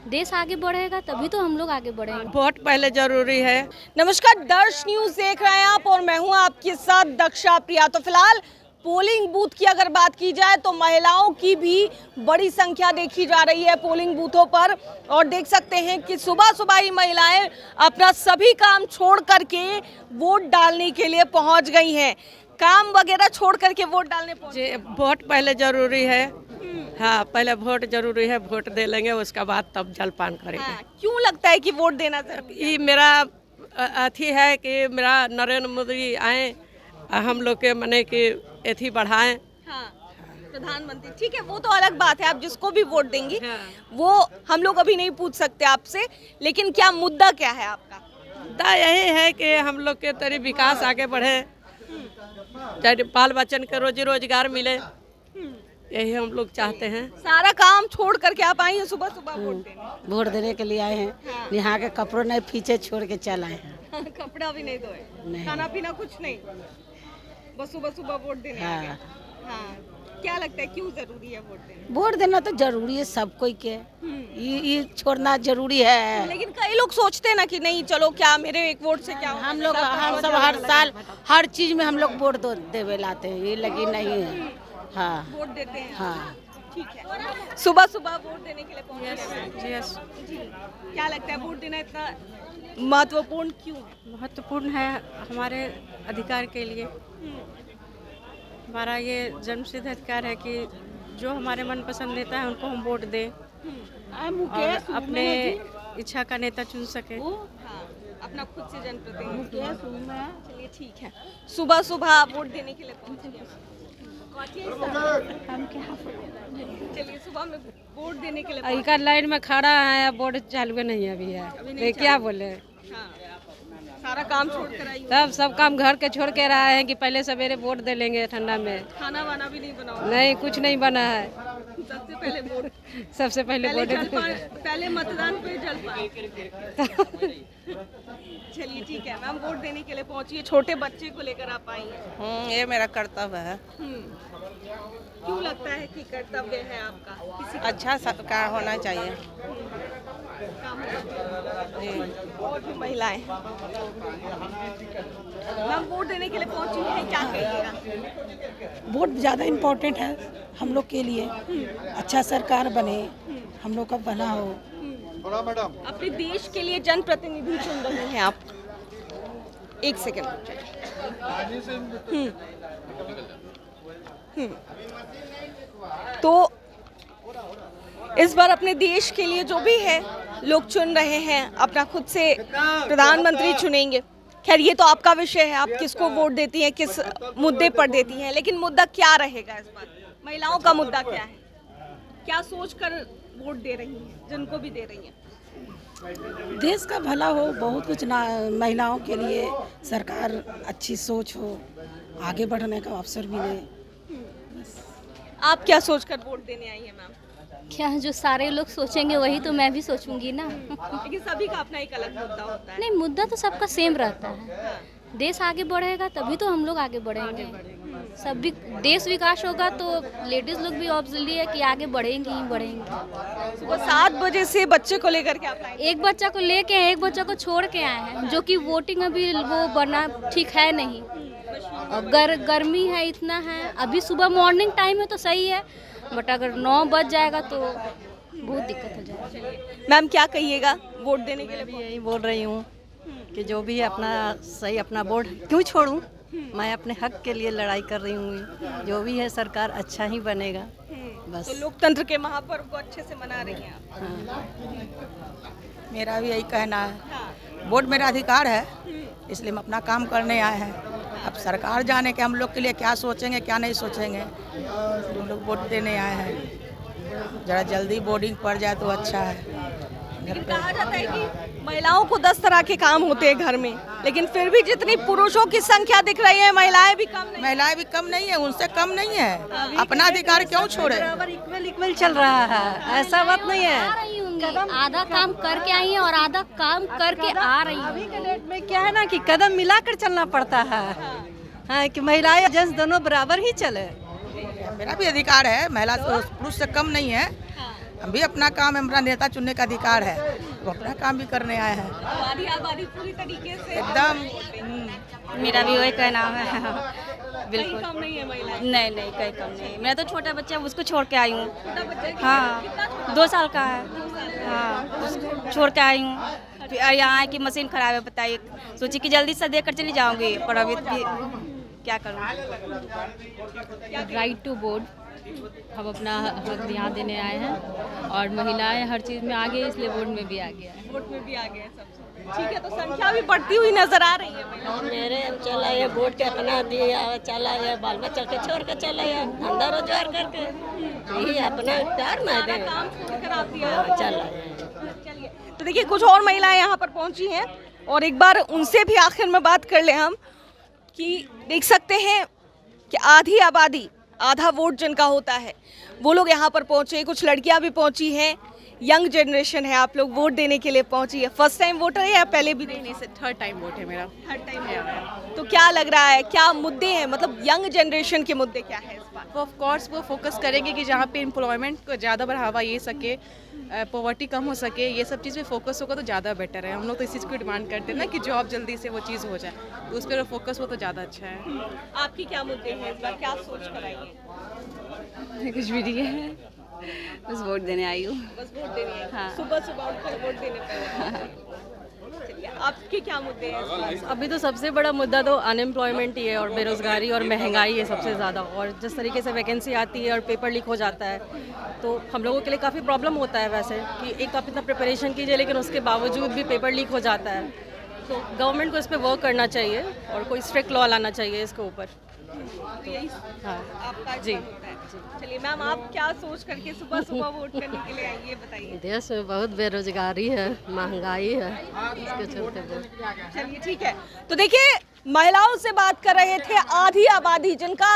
देश आगे बढ़ेगा तभी तो हम लोग आगे बढ़ेंगे। वोट पहले जरूरी है। नमस्कार, दर्श न्यूज देख रहे हैं आप और मैं हूं आपके साथ दक्षा प्रिया। तो फिलहाल पोलिंग बूथ की अगर बात की जाए तो महिलाओं की भी बड़ी संख्या देखी जा रही है पोलिंग बूथों पर, और देख सकते हैं कि सुबह सुबह ही महिलाएं अपना सभी काम छोड़ करके वोट डालने के लिए पहुंच गई हैं। काम वगैरह छोड़ करके वोट डालने पहुंचे। वोट पहले जरूरी है। हाँ, पहले वोट जरूरी है। वोट दे लेंगे, उसके बाद तब जलपान करेंगे। हाँ, क्यों लगता है कि वोट देना जरूरी है? ये मेरा अथी है कि मेरा नरेंद्र मोदी आए, हम लोग के मने की एथी बढ़ाएं। हाँ, प्रधानमंत्री। ठीक है, वो तो अलग बात है, आप जिसको भी वोट देंगी हाँ। वो हम लोग अभी नहीं पूछ सकते आपसे, लेकिन क्या मुद्दा क्या है आपका? मुद्दा यही है कि हम लोग के तरी विकास आगे बढ़े, चाहे बाल बच्चन के रोजी रोजगार मिले, यही हम लोग चाहते हैं। सारा काम छोड़ करके आप आई हैं सुबह सुबह वोट देने? वोट देने के लिए आए हैं। हाँ। यहाँ के कपड़ों नहीं पीछे छोड़ के चल आए हैं। कपड़ा भी नहीं धोए, नहीं। खाना पीना कुछ नहीं, बस सुबह सुबह वोट देने आ गए। हाँ। हाँ, क्या लगता है क्यों जरूरी है वोट देना? वोट देना तो जरूरी है सब कोई के, ये छोड़ना जरूरी है। लेकिन कई लोग सोचते हैं ना कि नहीं चलो क्या मेरे एक वोट से क्या होगा? हम लोग हम सब हर साल हर चीज में हम लोग वोट देवे लाते हैं, ये लगी नहीं है। हाँ वोट देते हैं। हाँ। ठीक है, सुबह सुबह वोट देने के लिए पहुंचे हैं। यस, जी, क्या लगता है वोट देना इतना महत्वपूर्ण क्यों है? महत्वपूर्ण है हमारे अधिकार के लिए। हमारा ये जन्मसिद्ध अधिकार है कि जो हमारे मनपसंद नेता है उनको हम वोट दें और अपने इच्छा का नेता चुन सके। हाँ, अपना खुद से जनप्रतिनिधि। चलिए ठीक है, सुबह सुबह वोट देने के लिए पहुंचे हैं। चलिए सुबह में वोट देने के लिए इनका लाइन में खड़ा है, वोट चालू नहीं अभी है। नहीं क्या बोले, हाँ, सारा काम छोड़ कर आई हूँ। तब सब काम घर के छोड़ के रहा है कि पहले सवेरे वोट दे लेंगे ठंडा में। खाना वाना भी नहीं बनाओ? नहीं, कुछ नहीं बना है। सबसे पहले वोट, सबसे पहले वोट पहले मतदान पे जलपान। चलिए ठीक है मैम, वोट देने के लिए पहुंची है, छोटे बच्चे को लेकर आप आई हैं। ये मेरा कर्तव्य है। क्यों लगता है कि कर्तव्य है आपका? किसी का अच्छा सरकार होना चाहिए। काम होगा। और भी महिलाएं मैम वोट देने के लिए पहुंची है, क्या कहिएगा? वोट ज़्यादा इम्पोर्टेंट है हम लोग के लिए। अच्छा सरकार बने, हम लोग का बना हो। अपने देश के लिए जनप्रतिनिधि चुन रही हैं आप। एक सेकेंड। तो इस बार अपने देश के लिए जो भी है लोग चुन रहे हैं, अपना खुद से प्रधानमंत्री चुनेंगे। खैर ये तो आपका विषय है, आप किसको वोट देती हैं, किस मुद्दे पर देती हैं, लेकिन मुद्दा क्या रहेगा इस बार? महिलाओं का मुद्दा क्या है? क्या सोचकर वोट दे रही हैं, जिनको भी दे रही हैं? देश का भला हो, बहुत कुछ ना, महिलाओं के लिए सरकार अच्छी सोच हो, आगे बढ़ने का अवसर मिले। आप क्या सोचकर वोट देने आई हैं मैम? क्या जो सारे लोग सोचेंगे वही तो मैं भी सोचूंगी ना। लेकिन सभी का अपना एक अलग मुद्दा होता है। नहीं, मुद्दा तो सबका सेम रहता है। देश आगे बढ़ेगा तभी तो हम लोग आगे बढ़ेंगे। सब भी देश विकास होगा तो लेडीज लोग भी ऑब्वियसली है कि आगे बढ़ेंगे ही बढ़ेंगे। सुबह 7 बजे से बच्चे को लेकर के आप लाइन? एक बच्चा को लेके आए, एक बच्चा को छोड़ के आए हैं, जो कि वोटिंग अभी वो बना ठीक है नहीं। और गर्मी है, इतना है। अभी सुबह मॉर्निंग टाइम है तो सही है, बट अगर 9 बज जाएगा तो बहुत दिक्कत हो जाएगी। मैम क्या कहिएगा वोट देने के लिए? भी यही बोल रही हूँ कि जो भी अपना सही अपना वोट क्यों छोड़ूं, मैं अपने हक के लिए लड़ाई कर रही हूँ। जो भी है सरकार अच्छा ही बनेगा बस। तो लोकतंत्र के महापर्व को अच्छे से मना रही हैं आप? हाँ। मेरा भी यही कहना है, हाँ। वोट मेरा अधिकार है, इसलिए हम अपना काम करने आए हैं। अब सरकार जाने के हम लोग के लिए क्या सोचेंगे क्या नहीं सोचेंगे, हम लोग वोट देने आए हैं। ज़रा जल्दी बोर्डिंग पड़ जाए तो अच्छा है। लेकिन कहा जाता है कि महिलाओं को 10 तरह के काम होते हैं घर में, लेकिन फिर भी जितनी पुरुषों की संख्या दिख रही है महिलाएं भी कम नहीं। महिलाएं भी कम नहीं है, उनसे कम नहीं है। अपना अधिकार क्यों छोड़े? इक्वल चल रहा है, ऐसा बात नहीं है। आ रही होंगी, आधा काम करके आई हैं और आधा काम करके आ रही अभी हैं। के डेट में क्या है ना कि कदम मिलाकर चलना पड़ता है। हाँ, कि महिलाएं और जेंट्स दोनों बराबर ही चले। मेरा भी अधिकार है, महिला पुरुष से कम नहीं है। हम भी अपना काम, हमारा नेता चुनने का अधिकार है, वो अपना काम भी करने आए हैं आबादी आबादी पूरी तरीके से एकदम। मेरा भी वही कहना है बिल्कुल। कम नहीं है महिलाएं। नहीं नहीं कहीं कम नहीं। मेरा तो छोटा बच्चा है, उसको छोड़ के आई हूँ। छोटा बच्चा कितना हाँ 2 साल का है। हाँ उसको छोड़ के आई हूँ। फिर यहाँ की मशीन खराब है, बताइए। सोची कि जल्दी से देकर चली जाऊँगी, पर अभी क्या करूँ। राइट टू वोट, हम अपना हक यहाँ देने आए हैं और महिलाएं हर चीज़ में आगे, इसलिए वोट में भी आगे है। वोट में भी आ गए सबसे। ठीक है, तो संख्या भी बढ़ती हुई नजर आ रही है महिलाओं की। मेरे चला है वोट के अपना दिया, चला है बाल बच्चा के छोड़ के चला है, धंधा रोजगार करके यही अपना प्यार ना दे काम छोड़कर आप दिया। चला है। चलिए, तो देखिए कुछ और महिलाएं यहाँ पर पहुंची हैं और एक बार उनसे भी आखिर में बात कर ले हम कि देख सकते हैं कि आधी आबादी, आधा वोट जिनका होता है वो लोग यहाँ पर पहुंचे। कुछ लड़कियां भी पहुंची हैं, यंग जनरेशन है, आप लोग वोट देने के लिए पहुंची है। फर्स्ट टाइम वोटर है या पहले भी? नहीं से थर्ड टाइम वोट है मेरा। थर्ड टाइम है। तो क्या लग रहा है, क्या मुद्दे हैं, मतलब यंग जनरेशन के मुद्दे क्या है इस बार? वो ऑफ कोर्स वो फोकस करेंगे कि जहाँ पे एम्प्लॉयमेंट को ज़्यादा बढ़ावा ये सके, पॉवर्टी कम हो सके, ये सब चीज़ पे फोकस होगा तो ज़्यादा बेटर है। हम लोग तो इस चीज़ को डिमांड करते हैं ना कि जॉब जल्दी से वो चीज़ हो जाए, तो उस पर फोकस हो तो ज़्यादा अच्छा है। आपकी क्या मुद्दे हैं इस बार, क्या सोच कर आई है? कुछ भी नहीं है, बस वोट देने आई हूँ। बस वोट देने हैं। हाँ। सुबह सुबह उठकर वोट देने पे। चलिए, आपके क्या मुद्दे हैं इस बार? अभी तो सबसे बड़ा मुद्दा तो अनएम्प्लॉयमेंट ही है और बेरोज़गारी और महंगाई है सबसे ज़्यादा। और जिस तरीके से वैकेंसी आती है और पेपर लीक हो जाता है, तो हम लोगों के लिए काफ़ी प्रॉब्लम होता है वैसे कि एक आप इतना प्रिपरेशन कीजिए लेकिन उसके बावजूद भी पेपर लीक हो जाता है। तो गवर्नमेंट को इस पर वर्क करना चाहिए और कोई स्ट्रिक्ट लॉ लाना चाहिए इसके ऊपर। तो यही हाँ आपका जी। मुद्दा है। चलिए मैम, आप क्या सोच करके सुबह सुबह वोट करने के लिए आई, ये बताइए। देश में बहुत बेरोजगारी है, महंगाई है, इसके चलते चलिए ठीक है, तो देखिए महिलाओं से बात कर रहे थे, आधी आबादी जिनका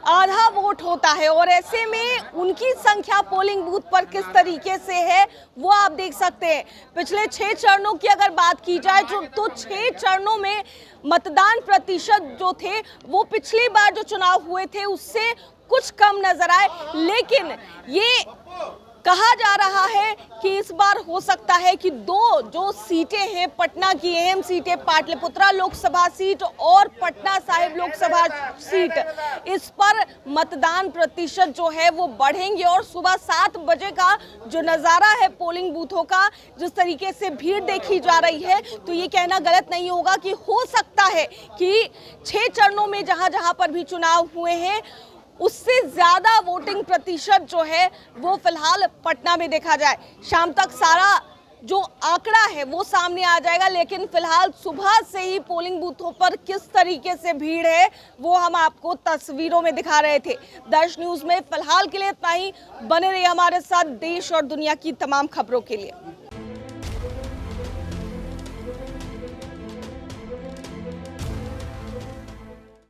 आधा वोट होता है और ऐसे में उनकी संख्या पोलिंग बूथ पर किस तरीके से है वो आप देख सकते हैं। पिछले 6 चरणों की अगर बात की जाए तो 6 चरणों में मतदान प्रतिशत जो थे वो पिछली बार जो चुनाव हुए थे उससे कुछ कम नजर आए, लेकिन ये कहा जा रहा है कि इस बार हो सकता है कि 2 जो सीटें हैं पटना की अहम सीटें, पाटलिपुत्रा लोकसभा सीट और पटना साहिब लोकसभा सीट, इस पर मतदान प्रतिशत जो है वो बढ़ेंगे। और सुबह 7 बजे का जो नज़ारा है पोलिंग बूथों का, जिस तरीके से भीड़ देखी जा रही है, तो ये कहना गलत नहीं होगा कि हो सकता है कि 6 चरणों में जहां जहां पर भी चुनाव हुए हैं उससे ज़्यादा वोटिंग प्रतिशत जो है वो फिलहाल पटना में देखा जाए। शाम तक सारा जो आंकड़ा है वो सामने आ जाएगा, लेकिन फिलहाल सुबह से ही पोलिंग बूथों पर किस तरीके से भीड़ है वो हम आपको तस्वीरों में दिखा रहे थे। दर्श न्यूज़ में फिलहाल के लिए इतना ही। बने रहिए हमारे साथ देश और दुनिया की तमाम खबरों के लिए।